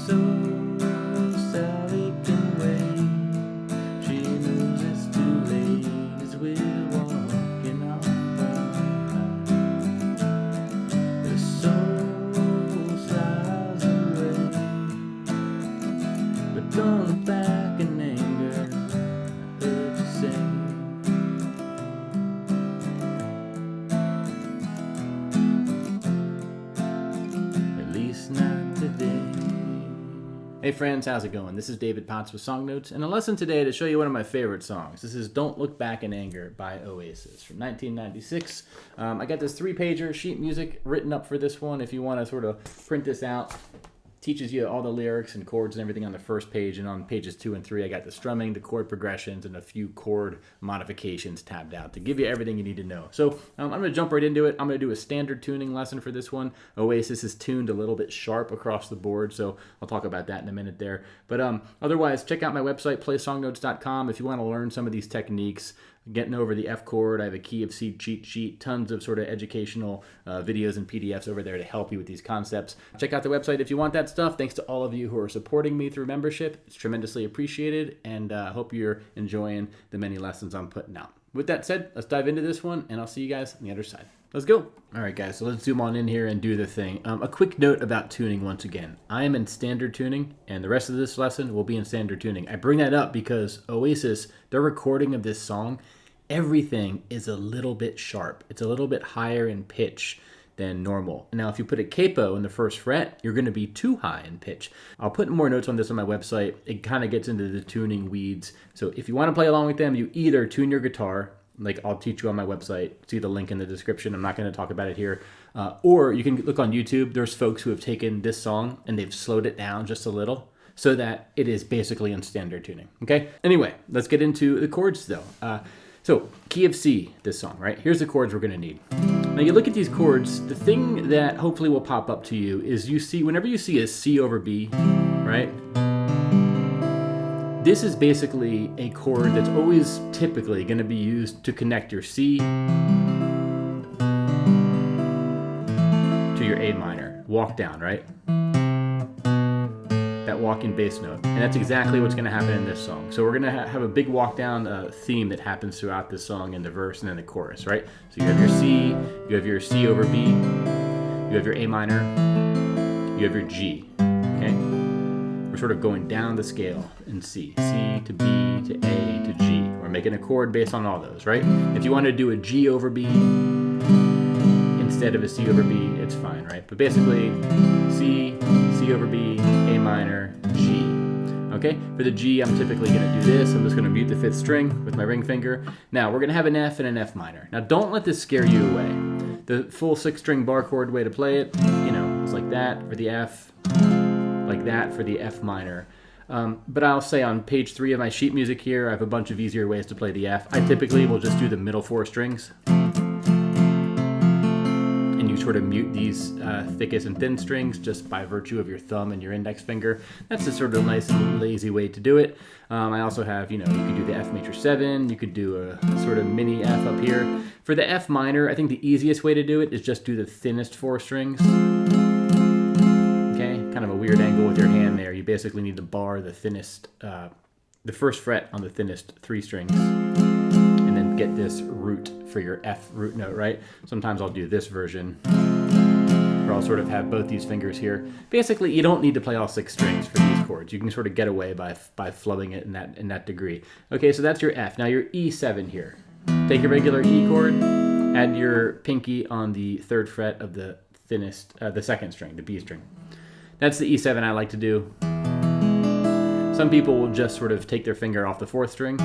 So Sally can wait. She knows it's too late as we're walking on by. The soul slides away, but don't look back in anger. I heard you say. Not today. Hey friends, how's it going? This is David Potts with Song Notes, and a lesson today to show you one of my favorite songs. This is Don't Look Back in Anger by Oasis from 1996. I got this 3-pager sheet music written up for this one. If you want to sort of print this out, teaches you all the lyrics and chords and everything on the first page, and on pages 2 and 3 I got the strumming, the chord progressions, and a few chord modifications tabbed out to give you everything you need to know. So I'm going to jump right into it. I'm going to do a standard tuning lesson for this one. Oasis is tuned a little bit sharp across the board, so I'll talk about that in a minute there. But otherwise, check out my website, playsongnotes.com, if you want to learn some of these techniques. Getting over the F chord, I have a key of C cheat sheet, tons of sort of educational videos and PDFs over there to help you with these concepts. Check out the website if you want that stuff. Thanks to all of you who are supporting me through membership. It's tremendously appreciated, and I hope you're enjoying the many lessons I'm putting out. With that said, let's dive into this one, and I'll see you guys on the other side. Let's go. All right, guys, so let's zoom on in here and do the thing. A quick note about tuning once again. I am in standard tuning, and the rest of this lesson will be in standard tuning. I bring that up because Oasis, their recording of this song, everything is a little bit sharp. It's a little bit higher in pitch than normal. Now, if you put a capo in the first fret, you're going to be too high in pitch. I'll put more notes on this on my website. It kind of gets into the tuning weeds. So if you want to play along with them, you either tune your guitar, like I'll teach you on my website. See the link in the description. I'm not going to talk about it here. Or you can look on YouTube. There's folks who have taken this song and they've slowed it down just a little so that it is basically in standard tuning. Okay? Anyway, let's get into the chords though. So, key of C, this song, right? Here's the chords we're going to need. Now, you look at these chords, the thing that hopefully will pop up to you is you see, whenever you see a C over B, right? This is basically a chord that's always typically going to be used to connect your C to your A minor. Walk down, right? That walking bass note. And that's exactly what's going to happen in this song. So we're going to have a big walk down theme that happens throughout this song in the verse and then the chorus, right? So you have your C, you have your C over B, you have your A minor, you have your G, okay? We're sort of going down the scale in C. C to B to A to G. We're making a chord based on all those, right? If you want to do a G over B instead of a C over B, it's fine, right? But basically, C, C over B, A minor, G. Okay, for the G, I'm typically going to do this. I'm just going to mute the 5th string with my ring finger. Now, we're going to have an F and an F minor. Now, don't let this scare you away. The full 6-string bar chord way to play it, you know, is like that for the F, like that for the F minor. But I'll say on page 3 of my sheet music here, I have a bunch of easier ways to play the F. I typically will just do the middle 4 strings. Sort of mute these thickest and thin strings just by virtue of your thumb and your index finger. That's a sort of nice and lazy way to do it. I also have, you know, you could do the F major 7, you could do a sort of mini F up here. For the F minor, I think the easiest way to do it is just do the thinnest 4 strings. Okay, kind of a weird angle with your hand there. You basically need to bar the thinnest, the first fret on the thinnest 3 strings. And then get this root for your F root note, right? Sometimes I'll do this version where I'll sort of have both these fingers here. Basically, you don't need to play all 6 strings for these chords. You can sort of get away by flubbing it in that degree. Okay, so that's your F. Now your E7 here. Take your regular E chord, add your pinky on the 3rd fret of the thinnest, the 2nd string, the B string. That's the E7 I like to do. Some people will just sort of take their finger off the 4th string.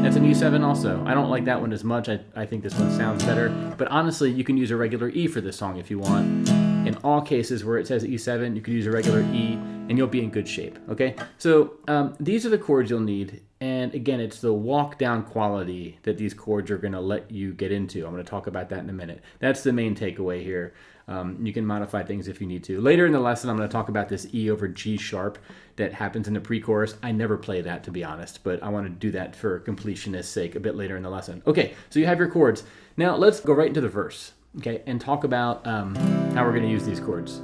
That's an E7 also. I don't like that one as much. I think this one sounds better. But honestly, you can use a regular E for this song if you want. In all cases where it says E7, you could use a regular E and you'll be in good shape, okay? So these are the chords you'll need. And again, it's the walk down quality that these chords are gonna let you get into. I'm gonna talk about that in a minute. That's the main takeaway here. You can modify things if you need to. Later in the lesson, I'm gonna talk about this E over G sharp that happens in the pre-chorus. I never play that, to be honest, but I wanna do that for completionist's sake a bit later in the lesson. Okay, so you have your chords. Now let's go right into the verse, okay, and talk about how we're gonna use these chords.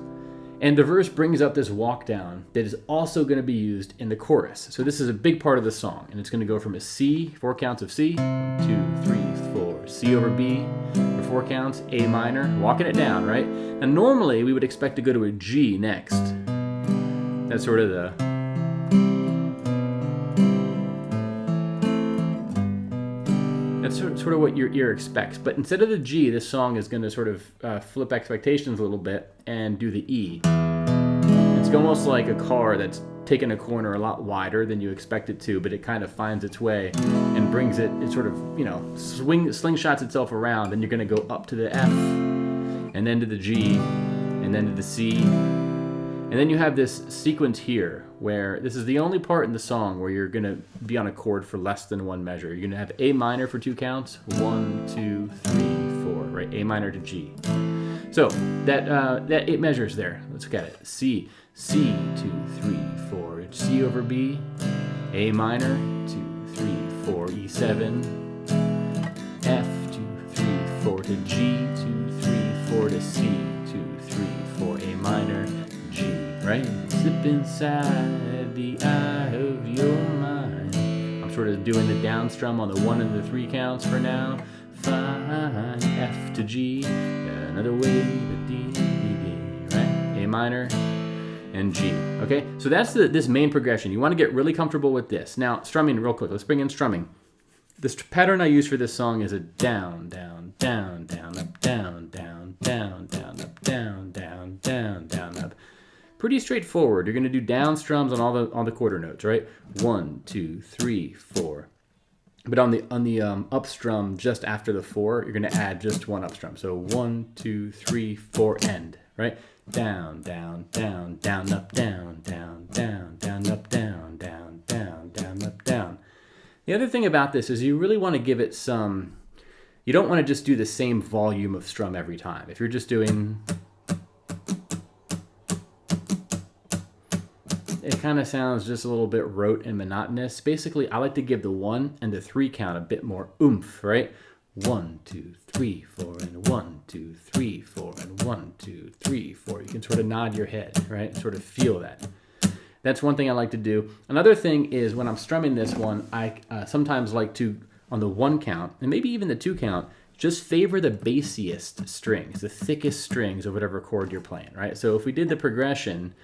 And the verse brings up this walk down that is also going to be used in the chorus. So this is a big part of the song, and it's going to go from a C, 4 counts of C, 1, 2, 3, 4, C over B for 4 counts, A minor, walking it down, right? Now normally we would expect to go to a G next. That's sort of the... That's sort of what your ear expects. But instead of the G, this song is going to sort of flip expectations a little bit and do the E. It's almost like a car that's taken a corner a lot wider than you expect it to, but it kind of finds its way and brings it sort of, you know, slingshots itself around, and you're going to go up to the F, and then to the G, and then to the C. And then you have this sequence here where this is the only part in the song where you're going to be on a chord for less than 1 measure. You're going to have A minor for 2 counts, 1, 2, 3, 4, right? A minor to G. So that 8 measures there. Let's look at it. C, 2, 3, 4, C over B, A minor, 2, 3, 4, E7, F, 2, 3, 4 to G, 2, 3, 4 to C, 2, 3, 4, A minor, G, right? Slip inside the eye of your mind. I'm sort of doing the down strum on the 1 and the 3 counts for now. Fine, F to G, another way to D, D, D, right? A minor and G, okay? So that's this main progression. You want to get really comfortable with this. Now, strumming real quick. Let's bring in strumming. This pattern I use for this song is a down, down, down, down, up, down, down, down, down, up, down, down, down, down, up. Pretty straightforward. You're going to do down strums on all the quarter notes, right? 1, 2, 3, 4. But on the up strum just after the 4, you're going to add just 1 up strum. So 1, 2, 3, 4, end, right? Down, down, down, down, up, down, down, down, down, up, down, down, down, down, up, down. The other thing about this is you really want to give it some... You don't want to just do the same volume of strum every time. If you're just doing... It kind of sounds just a little bit rote and monotonous. Basically, I like to give the 1 and the 3 count a bit more oomph, right? 1, 2, 3, 4, and 1, 2, 3, 4, and 1, 2, 3, 4. You can sort of nod your head, right? Sort of feel that. That's one thing I like to do. Another thing is when I'm strumming this one, I sometimes like to, on the 1 count, and maybe even the 2 count, just favor the bassiest strings, the thickest strings of whatever chord you're playing, right? So if we did the progression,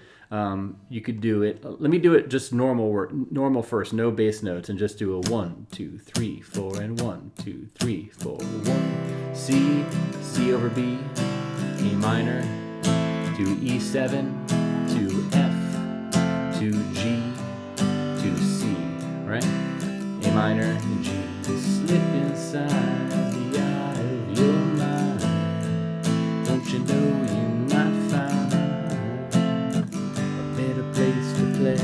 you could do it. Let me do it just normal first, no bass notes, and just do a 1, 2, 3, 4, and 1, 2, 3, 4, 1. C, C over B, A minor, to E7, to F, to G, to C, right? A minor, G. Slip inside the eye of your mind. Don't you know you might find a better place to play?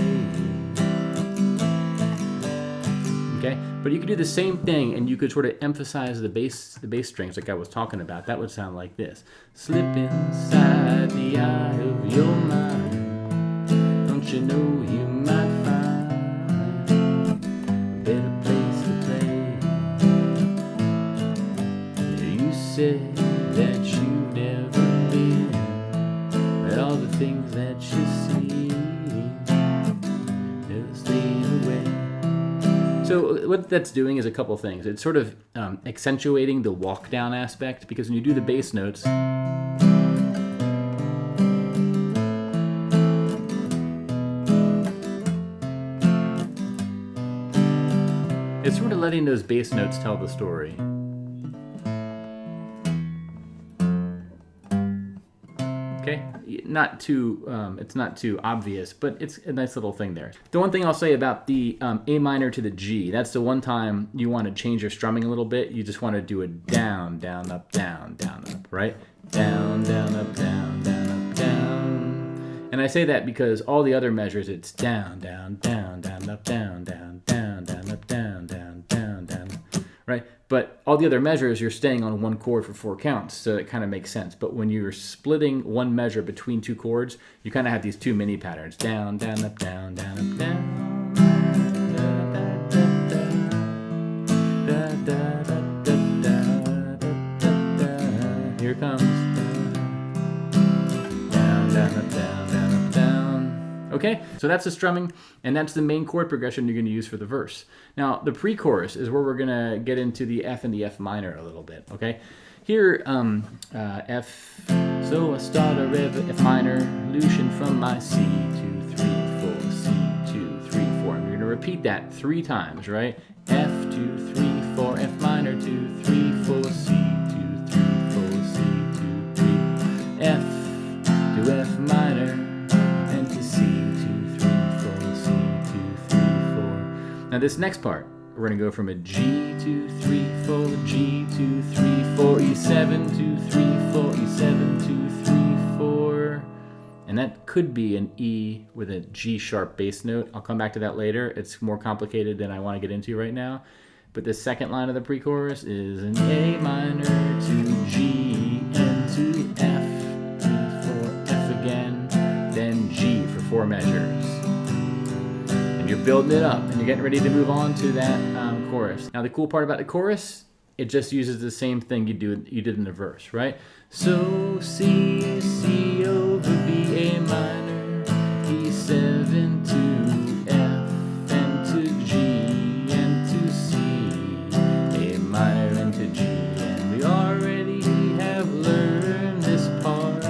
Okay, but you could do the same thing, and you could sort of emphasize the bass strings, like I was talking about. That would sound like this: slip inside the eye of your mind. Don't you know you might find a better place to play? You said that you've never been, but all the things that you see never stayed away. So what that's doing is a couple things. It's sort of accentuating the walk down aspect, because when you do the bass notes, it's sort of letting those bass notes tell the story. Okay, not too, it's not too obvious, but it's a nice little thing there. The one thing I'll say about the A minor to the G, that's the one time you want to change your strumming a little bit. You just want to do a down, down, up, down, down, up, right? Down, down, up, down, down, up, down. And I say that because all the other measures, it's down, down, down, down, up, down, down, down, down, up, down, down, down, down, right? But all the other measures, you're staying on 1 chord for 4 counts, so it kind of makes sense. But when you're splitting 1 measure between 2 chords, you kind of have these 2 mini patterns: down, down, up, down, down, up, down. Here comes down, down, up, down. Okay, so that's the strumming, and that's the main chord progression you're going to use for the verse. Now, the pre-chorus is where we're going to get into the F and the F minor a little bit, okay? Here, F, so I start a rev, F minor, Lucian from my C, 2, 3, 4, C, 2, 3, 4. And you're going to repeat that 3 times, right? F, 2, 3, 4, F minor, 2, 3, 4, C, 2, 3, 4, C, 2, 3, F to F minor, and to C, 2, 3, 4, C, 2, 3, 4. Now this next part, we're going to go from a G, 2, 3, 4, G, 2, 3, 4, E7, 2, 3, 4, E7, 2, 3, 4. And that could be an E with a G sharp bass note. I'll come back to that later. It's more complicated than I want to get into right now. But the second line of the pre-chorus is an A minor to G and to F, 3, 4, F again, then G for 4 measures. And you're building it up, and you're getting ready to move on to that chorus. Now the cool part about the chorus, it just uses the same thing you did in the verse, right? So C, C over B, A minor, E7 to F, and to G, and to C, A minor, and to G. And we already have learned this part,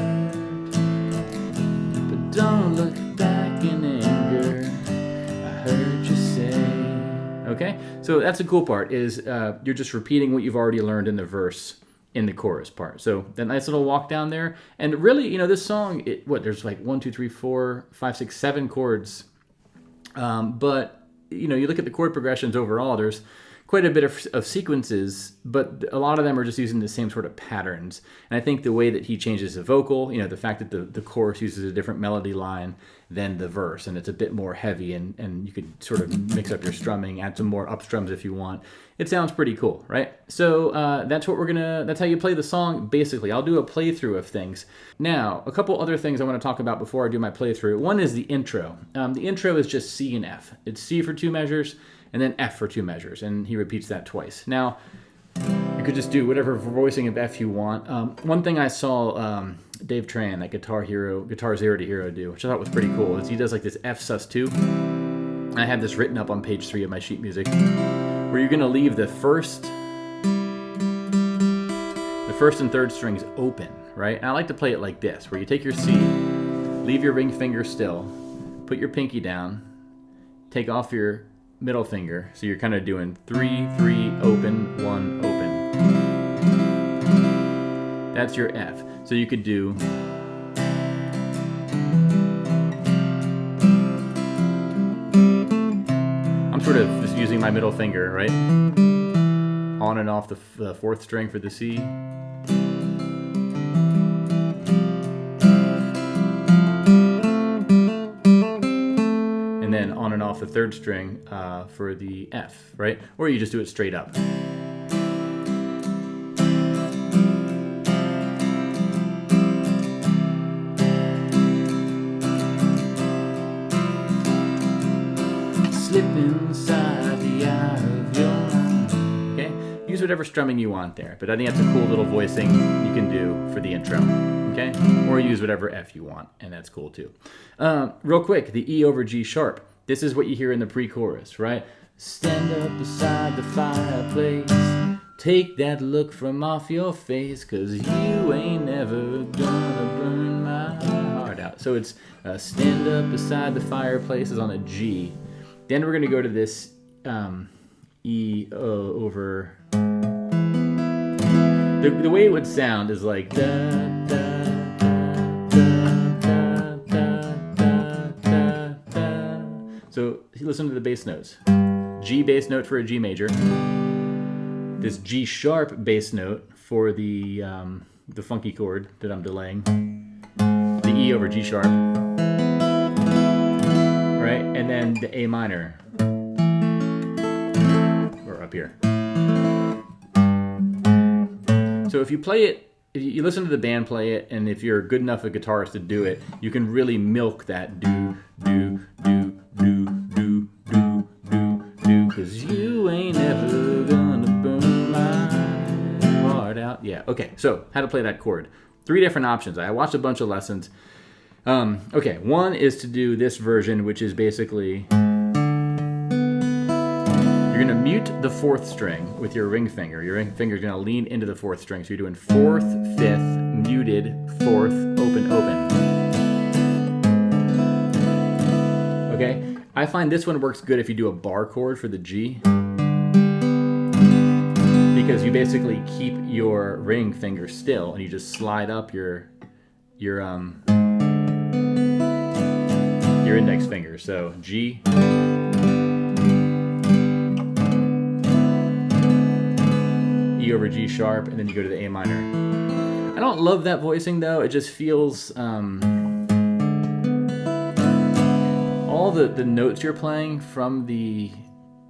but don't look back in anger, I heard you say. Okay, so that's the cool part, is you're just repeating what you've already learned in the verse in the chorus part. So that nice little walk down there. And really, you know, this song, there's like 1, 2, 3, 4, 5, 6, 7 chords. But, you know, you look at the chord progressions overall, there's quite a bit of sequences, but a lot of them are just using the same sort of patterns. And I think the way that he changes the vocal, you know, the fact that the chorus uses a different melody line than the verse, and it's a bit more heavy, and you could sort of mix up your strumming, add some more upstrums if you want. It sounds pretty cool, right? So that's how you play the song, basically. I'll do a playthrough of things. Now, a couple other things I want to talk about before I do my playthrough. One is the intro. The intro is just C and F. It's C for 2 measures, and then F for 2 measures, and he repeats that twice. Now, you could just do whatever voicing of F you want. One thing I saw Dave Tran, that Guitar Zero to Hero do, which I thought was pretty cool, is he does like this F sus2. I have this written up on page 3 of my sheet music, where you're gonna leave the first and third strings open, right? And I like to play it like this, where you take your C, leave your ring finger still, put your pinky down, take off your middle finger, so you're kind of doing 3, 3, open, 1, open. That's your F. So you could do I'm sort of just using my middle finger, right? On and off the 4th string for the C. And then on and off the 3rd string for the F, right? Or you just do it straight up. Slip inside the eye of your eye. Okay? Use whatever strumming you want there, but I think that's a cool little voicing you can do for the intro. Okay? Or use whatever F you want, and that's cool too. Real quick, the E over G sharp. This is what you hear in the pre-chorus, right? Stand up beside the fireplace, take that look from off your face, 'cause you ain't never gonna burn my heart out. So it's stand up beside the fireplace is on a G. Then we're going to go to this E over. The way it would sound is like da da da da da da da. So listen to the bass notes. G bass note for a G major. This G sharp bass note for the funky chord that I'm delaying. The E over G sharp. Right? And then the A minor. Or up here. So if you play it, if you listen to the band play it, and if you're good enough a guitarist to do it, you can really milk that do, do, do, do, do, do, do, do, 'cause you ain't ever gonna burn my heart out. Yeah, okay, so how to play that chord. 3 different options. I watched a bunch of lessons. Okay, one is to do this version, which is basically you're going to mute the fourth string with your ring finger. Your ring finger is going to lean into the fourth string. So you're doing fourth, fifth, muted, fourth, open, open. Okay? I find this one works good if you do a bar chord for the G, because you basically keep your ring finger still and you just slide up your index finger. So G, E over G sharp, and then you go to the A minor. I don't love that voicing though. It just feels all the notes you're playing from the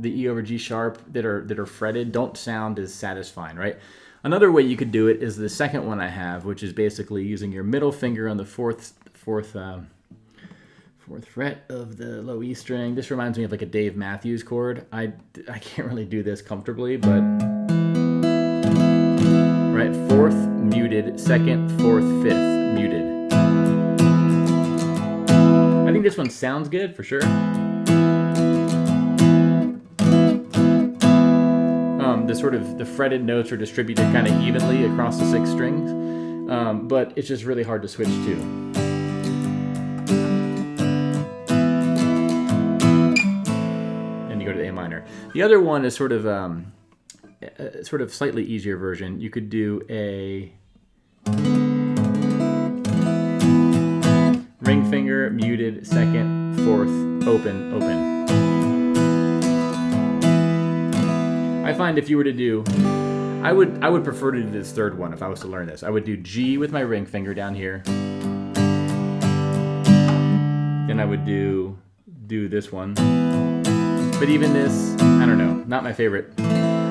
E over G sharp that are fretted don't sound as satisfying, right? Another way you could do it is the second one I have, which is basically using your middle finger on the fourth fret of the low E string. This reminds me of like a Dave Matthews chord. I can't really do this comfortably, but right, fourth muted, second, fourth, fifth muted. I think this one sounds good for sure. The fretted notes are distributed kind of evenly across the 6 strings, but it's just really hard to switch to. And you go to the A minor. The other one is sort of slightly easier version. You could do a ring finger, muted, second, fourth, open, open. I find if you were to do, I would prefer to do this third one if I was to learn this. I would do G with my ring finger down here. Then I would do this one. But even this, I don't know, not my favorite.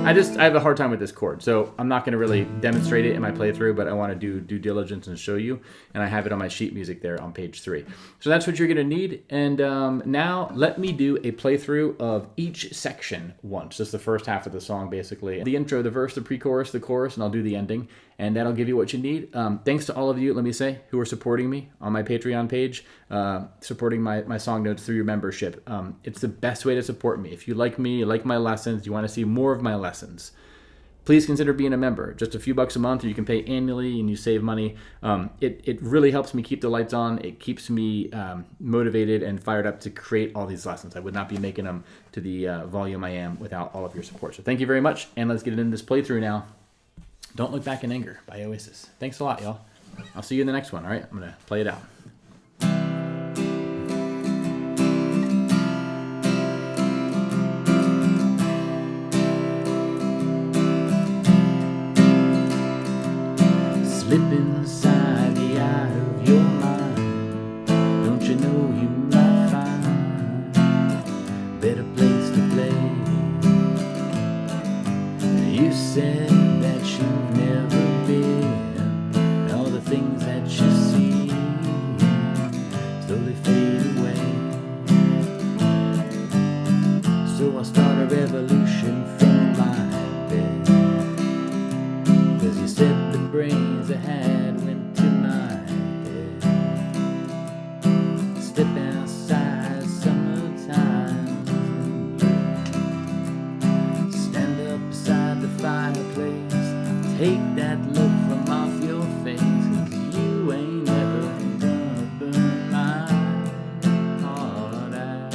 I have a hard time with this chord, so I'm not going to really demonstrate it in my playthrough, but I want to do due diligence and show you, and I have it on my sheet music there on page 3. So that's what you're going to need, and now let me do a playthrough of each section once. Just the first half of the song, basically. The intro, the verse, the pre-chorus, the chorus, and I'll do the ending, and that'll give you what you need. Thanks to all of you, let me say, who are supporting me on my Patreon page, supporting my song notes through your membership. It's the best way to support me. If you like me, you like my lessons, you want to see more of my lessons, please consider being a member. Just a few bucks a month, or you can pay annually and you save money. It really helps me keep the lights on. It keeps me motivated and fired up to create all these lessons. I would not be making them to the volume I am without all of your support. So thank you very much, and let's get into this playthrough now. Don't Look Back in Anger by Oasis. Thanks a lot, y'all. I'll see you in the next one, all right? I'm going to play it out. Slip inside the eye of your mind. Don't you know you might find a better place to play? You said that you've never been, and all the things that you see slowly fade away. So I'll start a revolution from my bed, 'cause you said the brains I had went to my head. Step outside summertime, stand up beside the fireplace, take that look from off your face, 'cause you ain't never gonna burn my heart out.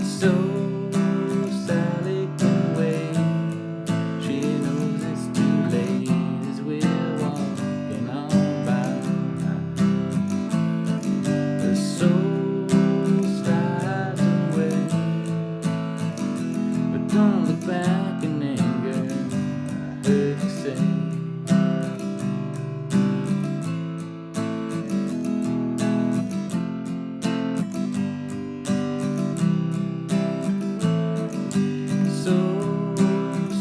So Sally can wait, she knows it's too late as we're walking on by. The soul slides away, but don't look back in anger, I heard you say. So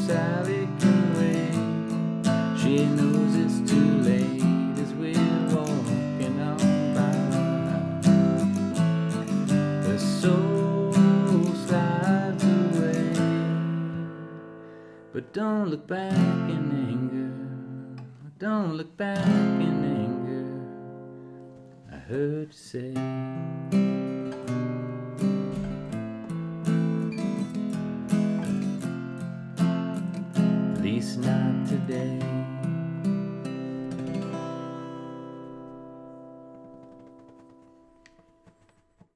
Sally can wait, she knows it's too late as we're walking on by. The soul slides away, but don't look back in anger. Don't look back in anger, I heard you say. At least not today.